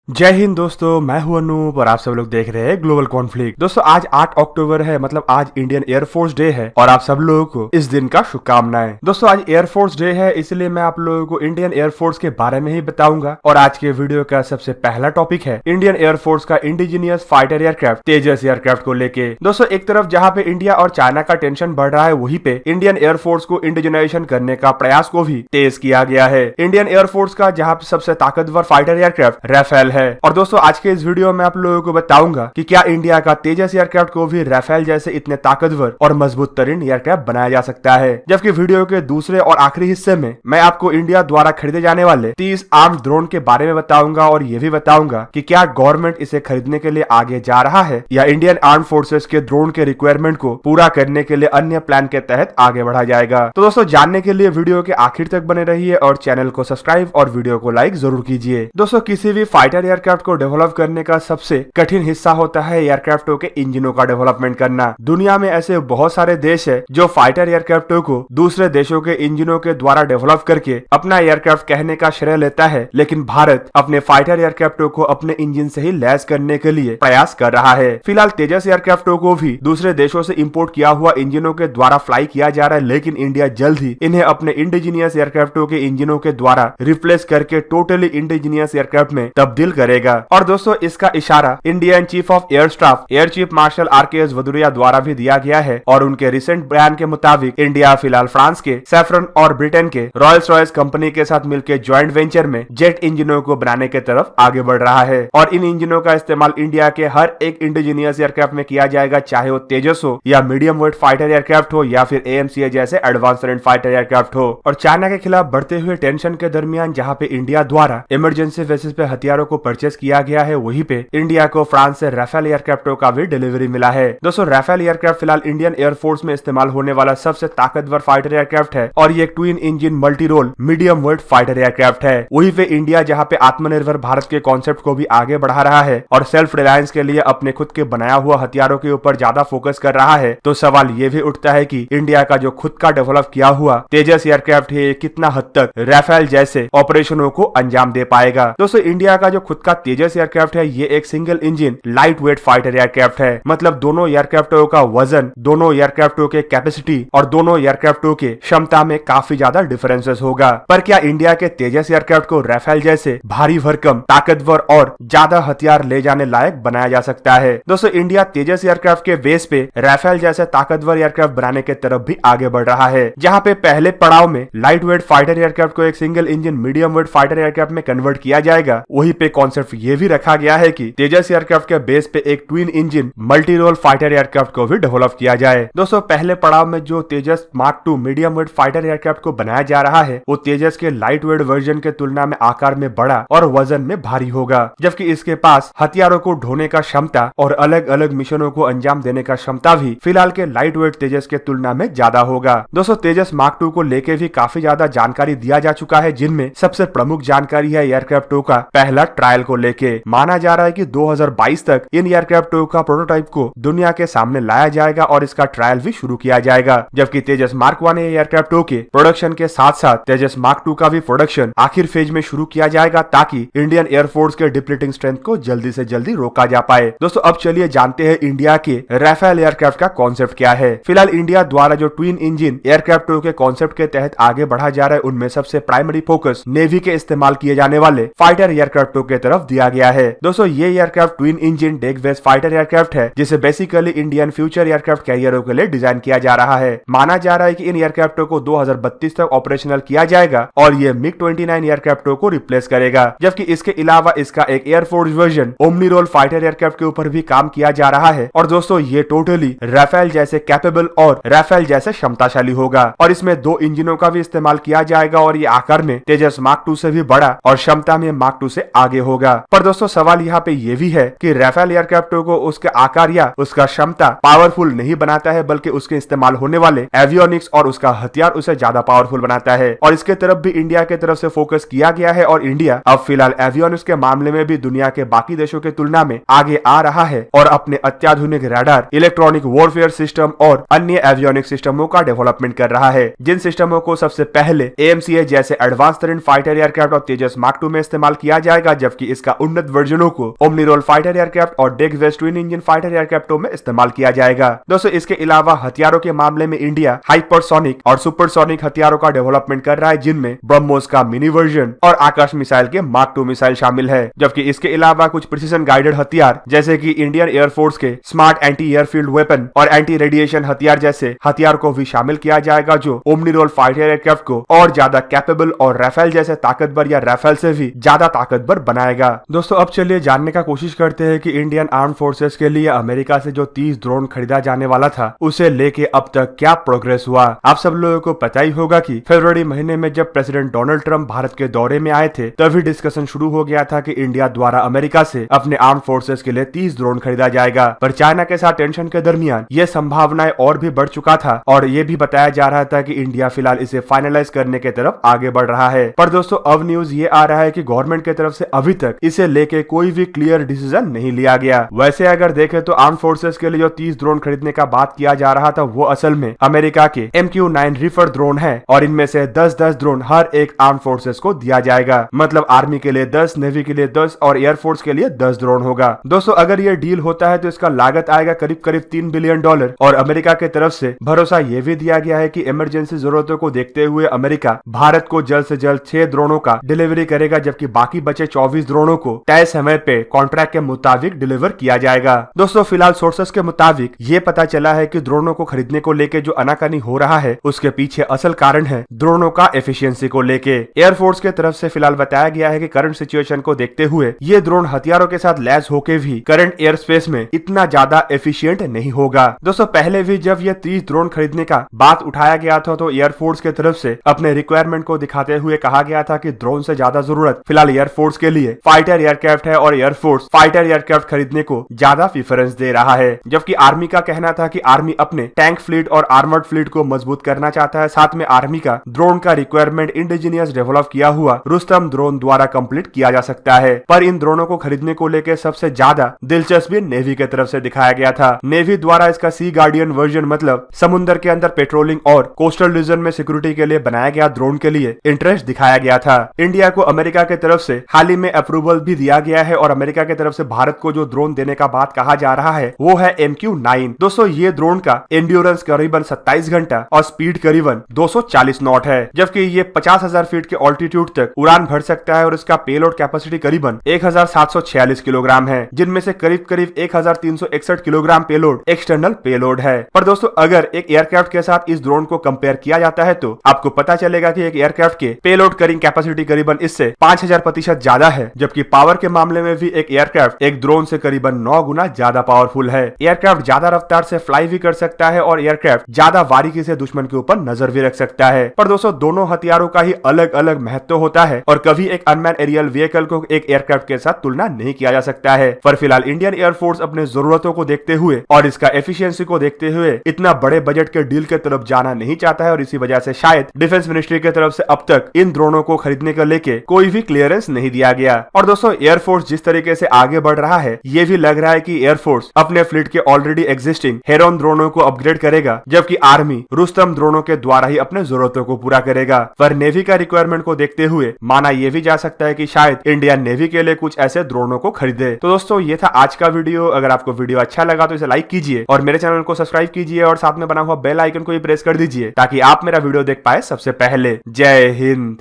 जय हिंद दोस्तों, मैं हूं अनूप और आप सब लोग देख रहे हैं ग्लोबल कॉन्फ्लिक्ट। दोस्तों आज 8 अक्टूबर है, मतलब आज इंडियन एयरफोर्स डे है और आप सब लोगों को इस दिन का शुभकामनाएं। दोस्तों आज एयरफोर्स डे है, इसलिए मैं आप लोगों को इंडियन एयरफोर्स के बारे में ही बताऊंगा। और आज के वीडियो का सबसे पहला टॉपिक है इंडियन एयरफोर्स का इंडिजीनियस फाइटर एयरक्राफ्ट तेजस एयरक्राफ्ट को लेके। दोस्तों एक तरफ जहाँ पे इंडिया और चाइना का टेंशन बढ़ रहा है, वहीं पे इंडियन एयरफोर्स को इंडिजिनाइजेशन करने का प्रयास को भी तेज किया गया है। इंडियन एयरफोर्स का जहाँ पे सबसे ताकतवर फाइटर एयरक्राफ्ट राफेल है। और दोस्तों आज के इस वीडियो में आप लोगों को बताऊंगा कि क्या इंडिया का तेजस एयरक्राफ्ट को भी राफेल जैसे इतने ताकतवर और मजबूत तरीन एयरक्राफ्ट बनाया जा सकता है। जबकि वीडियो के दूसरे और आखिरी हिस्से में मैं आपको इंडिया द्वारा खरीदे जाने वाले 30 आर्म्ड ड्रोन के बारे में बताऊंगा और ये भी बताऊंगा कि क्या गवर्नमेंट इसे खरीदने के लिए आगे जा रहा है या इंडियन आर्म फोर्सेस के ड्रोन के रिक्वायरमेंट को पूरा करने के लिए अन्य प्लान के तहत आगे बढ़ा जाएगा। तो दोस्तों जानने के लिए वीडियो के आखिर तक बने रहिए और चैनल को सब्सक्राइब और वीडियो को लाइक जरूर कीजिए। दोस्तों किसी भी फाइटर एयरक्राफ्ट को डेवलप करने का सबसे कठिन हिस्सा होता है एयरक्राफ्टों के इंजनों का डेवलपमेंट करना। दुनिया में ऐसे बहुत सारे देश है जो फाइटर एयरक्राफ्टों को दूसरे देशों के इंजनों के द्वारा डेवलप करके अपना एयरक्राफ्ट कहने का श्रेय लेता है, लेकिन भारत अपने फाइटर एयरक्राफ्टों को अपने इंजन से ही लैस करने के लिए प्रयास कर रहा है। फिलहाल तेजस एयरक्राफ्टों को भी दूसरे देशों से इंपोर्ट किया हुआ इंजनों के द्वारा फ्लाई किया जा रहा है, लेकिन इंडिया जल्द ही इन्हें अपने इंडिजीनियस एयरक्राफ्टों के इंजनों के द्वारा रिप्लेस करके टोटली इंडिजीनियस एयरक्राफ्ट में तब्दील करेगा। और दोस्तों इसका इशारा Indian chief of air staff air chief marshal RKS Bhadauria द्वारा भी दिया गया है और उनके रिसेंट बयान के मुताबिक इंडिया फिलहाल फ्रांस के सैफ्रन और ब्रिटेन के रॉयल्स रॉयस कंपनी के साथ मिलकर ज्वाइंट वेंचर में जेट इंजनों को बनाने के तरफ आगे बढ़ रहा है। और इन इंजनों का इस्तेमाल इंडिया के हर एक इंडिजीनियस एयरक्राफ्ट में किया जाएगा, चाहे वो तेजस हो या मीडियम वेट फाइटर एयरक्राफ्ट हो या फिर AMCA जैसे एडवांस टरेन फाइटर एयरक्राफ्ट हो। और चाइना के खिलाफ बढ़ते हुए टेंशन के दरमियान जहाँ पे इंडिया द्वारा इमरजेंसी बेसिस पे हथियारों को परचेज किया गया है, वहीं पे इंडिया को फ्रांस से राफेल एयरक्राफ्टों का भी डिलीवरी मिला है। दोस्तों राफेल एयरक्राफ्ट फिलहाल इंडियन एयरफोर्स में इस्तेमाल होने वाला सबसे ताकतवर फाइटर एयरक्राफ्ट है और ये एक twin engine multi role medium weight fighter aircraft है। वहीं पे इंडिया जहां पे आत्मनिर्भर भारत के कॉन्सेप्ट को भी आगे बढ़ा रहा है और सेल्फ रिलायंस के लिए अपने खुद के बनाया हुआ हथियारों के ऊपर ज्यादा फोकस कर रहा है, तो सवाल ये भी उठता है कि इंडिया का जो खुद का डेवलप किया हुआ तेजस एयरक्राफ्ट है कितना हद तक राफेल जैसे ऑपरेशनों को अंजाम दे पाएगा। दोस्तों इंडिया का जो खुद का तेजस एयरक्राफ्ट है ये एक single engine light weight fighter aircraft है, मतलब दोनों एयरक्राफ्टों का वजन, दोनों एयरक्राफ्टों के कैपेसिटी और दोनों एयरक्राफ्टों के क्षमता में काफी ज्यादा डिफरेंसेस होगा। पर क्या इंडिया के तेजस एयरक्राफ्ट को राफेल जैसे भारी भरकम, ताकतवर और ज्यादा हथियार ले जाने लायक बनाया जा सकता है? दोस्तों इंडिया तेजस एयरक्राफ्ट के बेस पे राफेल जैसे ताकतवर एयरक्राफ्ट बनाने के तरफ भी आगे बढ़ रहा है, जहाँ पे पहले पड़ाव में लाइट वेट फाइटर एयरक्राफ्ट को एक single engine medium weight fighter aircraft में कन्वर्ट किया जाएगा। वहीं पे कॉन्सेप्ट ये भी रखा गया है कि तेजस एयरक्राफ्ट के बेस पे एक twin engine multi role fighter aircraft को भी डेवलप किया जाए। दोस्तों पहले पड़ाव में जो Tejas mark 2 medium weight fighter aircraft को बनाया जा रहा है वो तेजस के लाइट वेट वर्जन के तुलना में आकार में बड़ा और वजन में भारी होगा, जबकि इसके पास हथियारों को ढोने का क्षमता और अलग अलग मिशनों को अंजाम देने का क्षमता भी फिलहाल के लाइट वेट तेजस के तुलना में ज्यादा होगा। दोस्तों तेजस मार्क 2 को लेके भी काफी ज्यादा जानकारी दिया जा चुका है, जिनमें सबसे प्रमुख जानकारी है एयरक्राफ्टों का पहला ट्रायल को लेके। माना जा रहा है कि 2022 तक इन एयरक्राफ्टों का प्रोटोटाइप को दुनिया के सामने लाया जाएगा और इसका ट्रायल भी शुरू किया जाएगा। जबकि तेजस मार्क 1 एयरक्राफ्टों के प्रोडक्शन के साथ साथ तेजस मार्क 2 का भी प्रोडक्शन आखिर फेज में शुरू किया जाएगा, ताकि इंडियन एयरफोर्स के डिप्लीटिंग स्ट्रेंथ को जल्दी से जल्दी रोका जा पाए। दोस्तों अब चलिए जानते हैं इंडिया के राफेल एयरक्राफ्ट का कॉन्सेप्ट क्या है। फिलहाल इंडिया द्वारा जो ट्विन इंजन एयरक्राफ्टों के कॉन्सेप्ट के तहत आगे बढ़ा जा रहा है, उनमें सबसे प्राइमरी फोकस नेवी के इस्तेमाल किए जाने वाले फाइटर एयरक्राफ्टों के तरफ दिया गया है। दोस्तों ये aircraft twin engine deck based fighter aircraft है, जिसे बेसिकली इंडियन फ्यूचर एयरक्राफ्ट कैरियरों के लिए डिजाइन किया जा रहा है। माना जा रहा है कि इन एयरक्राफ्टों को 2032 तक ऑपरेशनल किया जाएगा और ये MiG-29 एयरक्राफ्टों को रिप्लेस करेगा। जबकि इसके अलावा इसका एक air force version omni role fighter aircraft के ऊपर भी काम किया जा रहा है। और दोस्तों ये टोटली राफेल जैसे कैपेबल और राफेल जैसे क्षमताशाली होगा और इसमें 2 इंजनों का भी इस्तेमाल किया जाएगा और ये आकार में तेजस मार्क 2 से भी बड़ा और क्षमता में मार्क 2 से आगे होगा। पर दोस्तों सवाल यहाँ पे ये भी है कि राफेल एयरक्राफ्टों को उसके आकार या उसका क्षमता पावरफुल नहीं बनाता है, बल्कि उसके इस्तेमाल होने वाले एवियोनिक्स और उसका हथियार उसे ज्यादा पावरफुल बनाता है। और इसके तरफ भी इंडिया के तरफ से फोकस किया गया है और इंडिया अब फिलहाल एवियोनिक्स के मामले में भी दुनिया के बाकी देशों के तुलना में आगे आ रहा है और अपने अत्याधुनिक रडार, इलेक्ट्रॉनिक वॉरफेयर सिस्टम और अन्य एवियोनिक सिस्टमों का डेवलपमेंट कर रहा है, जिन सिस्टमों को सबसे पहले AMCA जैसे एडवांस टरेन फाइटर एयरक्राफ्ट और तेजस मार्क 2 में इस्तेमाल किया जाएगा, जबकि जबकि इसका उन्नत वर्जनों को ओमनी रोल फाइटर एयरक्राफ्ट और deck based twin engine fighter एयरक्राफ्टों में इस्तेमाल किया जाएगा। दोस्तों इसके अलावा हथियारों के मामले में इंडिया हाइपरसोनिक और सुपरसोनिक हथियारों का डेवलपमेंट कर रहा है, जिनमें ब्रह्मोस का मिनी वर्जन और आकाश मिसाइल के मार्क 2 मिसाइल शामिल है। जबकि इसके अलावा कुछ प्रिसीजन गाइडेड हथियार जैसे कि इंडियन एयरफोर्स के स्मार्ट एंटी एयरफील्ड वेपन और एंटी रेडिएशन हथियार जैसे हथियार को भी शामिल किया जाएगा, जो ओमनी रोल फाइटर एयरक्राफ्ट को और ज्यादा कैपेबल और राफेल जैसे ताकतवर या राफेल से भी ज्यादा ताकतवर बनाएगा। दोस्तों अब चलिए जानने का कोशिश करते हैं कि इंडियन आर्म फोर्सेस के लिए अमेरिका से जो 30 ड्रोन खरीदा जाने वाला था उसे लेके अब तक क्या प्रोग्रेस हुआ। आप सब लोगों को पता ही होगा कि फरवरी महीने में जब प्रेसिडेंट डोनाल्ड ट्रंप भारत के दौरे में आए थे तभी डिस्कशन शुरू हो गया था कि इंडिया द्वारा अमेरिका से अपने आर्म फोर्सेस के लिए 30 ड्रोन खरीदा जाएगा। पर चाइना के साथ टेंशन के दरमियान ये संभावनाएं और भी बढ़ चुका था और ये भी बताया जा रहा था कि इंडिया फिलहाल इसे फाइनलाइज करने के तरफ आगे बढ़ रहा है। पर दोस्तों अब न्यूज ये आ रहा है कि गवर्नमेंट की तरफ से अभी तक इसे लेके कोई भी क्लियर डिसीजन नहीं लिया गया। वैसे अगर देखें तो आर्म फोर्सेस के लिए जो 30 ड्रोन खरीदने का बात किया जा रहा था वो असल में अमेरिका के MQ-9 रीफर ड्रोन है और इनमें से 10-10 ड्रोन हर एक आर्म फोर्सेस को दिया जाएगा। मतलब आर्मी के लिए 10, नेवी के लिए 10 और एयरफोर्स के लिए 10 ड्रोन होगा। दोस्तों अगर ये डील होता है तो इसका लागत आएगा करीब करीब $3 बिलियन और अमेरिका की तरफ से भरोसा ये भी दिया गया है कि इमरजेंसी जरूरतों को देखते हुए अमेरिका भारत को जल्द से जल्द 6 ड्रोनों का डिलीवरी करेगा, जबकि बाकी बचे 24 ड्रोनों को तय समय पे कॉन्ट्रैक्ट के मुताबिक डिलीवर किया जाएगा। दोस्तों फिलहाल सोर्सेस के मुताबिक ये पता चला है कि ड्रोनों को खरीदने को लेके जो आनाकानी हो रहा है उसके पीछे असल कारण है ड्रोनों का एफिशिएंसी को लेके। एयरफोर्स के तरफ से फिलहाल बताया गया है कि करंट सिचुएशन को देखते हुए ये ड्रोन हथियारों के साथ लैस होके भी करंट एयर स्पेस में इतना ज्यादा एफिशिएंट नहीं होगा। दोस्तों पहले भी जब ये 30 ड्रोन खरीदने का बात उठाया गया था तो एयरफोर्स के तरफ से अपने रिक्वायरमेंट को दिखाते हुए कहा गया था कि ड्रोन से ज्यादा जरूरत फिलहाल एयरफोर्स के लिए फाइटर एयरक्राफ्ट है और एयरफोर्स फाइटर एयरक्राफ्ट खरीदने को ज्यादा प्रेफरेंस दे रहा है। जबकि आर्मी का कहना था कि आर्मी अपने टैंक फ्लीट और आर्मर्ड फ्लीट को मजबूत करना चाहता है। साथ में आर्मी का ड्रोन का रिक्वायरमेंट इंडिजीनियस डेवलप किया हुआ रुस्तम ड्रोन द्वारा कंप्लीट किया जा सकता है। पर इन ड्रोनों को खरीदने को लेकर सबसे ज्यादा दिलचस्पी नेवी की तरफ से दिखाया गया था। नेवी द्वारा इसका सी गार्डियन वर्जन मतलब समुद्र के अंदर पेट्रोलिंग और कोस्टल रीजन में सिक्योरिटी के लिए बनाया गया ड्रोन के लिए इंटरेस्ट दिखाया गया था। इंडिया को अमेरिका की तरफ से हाल ही में अप्रूवल भी दिया गया है और अमेरिका की तरफ से भारत को जो ड्रोन देने का बात कहा जा रहा है वो है MQ-9। दोस्तों ये ड्रोन का एंड्योरेंस करीबन 27 घंटा और स्पीड करीबन 240 नॉट है, जबकि ये 50,000 फीट के ऑल्टीट्यूड तक उड़ान भर सकता है और इसका पेलोड कैपेसिटी करीबन 1746 किलोग्राम है, जिनमें से करीब करीब 1361 किलोग्राम पेलोड एक्सटर्नल पेलोड है। पर दोस्तों अगर एक एयरक्राफ्ट के साथ इस ड्रोन को कंपेयर किया जाता है तो आपको पता चलेगा कि एक एयरक्राफ्ट के पेलोड कैरिंग कैपेसिटी करीबन इससे 5000% ज्यादा है, जबकि पावर के मामले में भी एक एयरक्राफ्ट एक ड्रोन से करीबन 9 गुना ज्यादा पावरफुल है। एयरक्राफ्ट ज्यादा रफ्तार से फ्लाई भी कर सकता है और एयरक्राफ्ट ज्यादा बारीकी से दुश्मन के ऊपर नजर भी रख सकता है। पर दोस्तों दोनों हथियारों का ही अलग अलग महत्व होता है और कभी एक अनमैन एरियल व्हीकल को एक एयरक्राफ्ट के साथ तुलना नहीं किया जा सकता है। पर फिलहाल इंडियन एयरफोर्स अपने जरूरतों को देखते हुए और इसका एफिशिएंसी को देखते हुए इतना बड़े बजट के डील के तरफ जाना नहीं चाहता है और इसी वजह से शायद डिफेंस मिनिस्ट्री की तरफ से अब तक इन ड्रोनों को खरीदने को लेके कोई भी क्लियरेंस नहीं दिया गया। और दोस्तों एयरफोर्स जिस तरीके से आगे बढ़ रहा है ये भी लग रहा है कि एयरफोर्स अपने फ्लीट के ऑलरेडी एग्जिस्टिंग हेरोन ड्रोनों को अपग्रेड करेगा, जबकि आर्मी रुस्तम ड्रोनों के द्वारा ही अपने जरूरतों को पूरा करेगा। पर नेवी का रिक्वायरमेंट को देखते हुए माना यह भी जा सकता है कि शायद इंडियन नेवी के लिए कुछ ऐसे ड्रोनों को खरीदे। तो दोस्तों ये था आज का वीडियो। अगर आपको वीडियो अच्छा लगा तो इसे लाइक कीजिए और मेरे चैनल को सब्सक्राइब कीजिए और साथ में बना हुआ बेल आइकन को भी प्रेस कर दीजिए ताकि आप मेरा वीडियो देख पाए सबसे पहले। जय हिंद।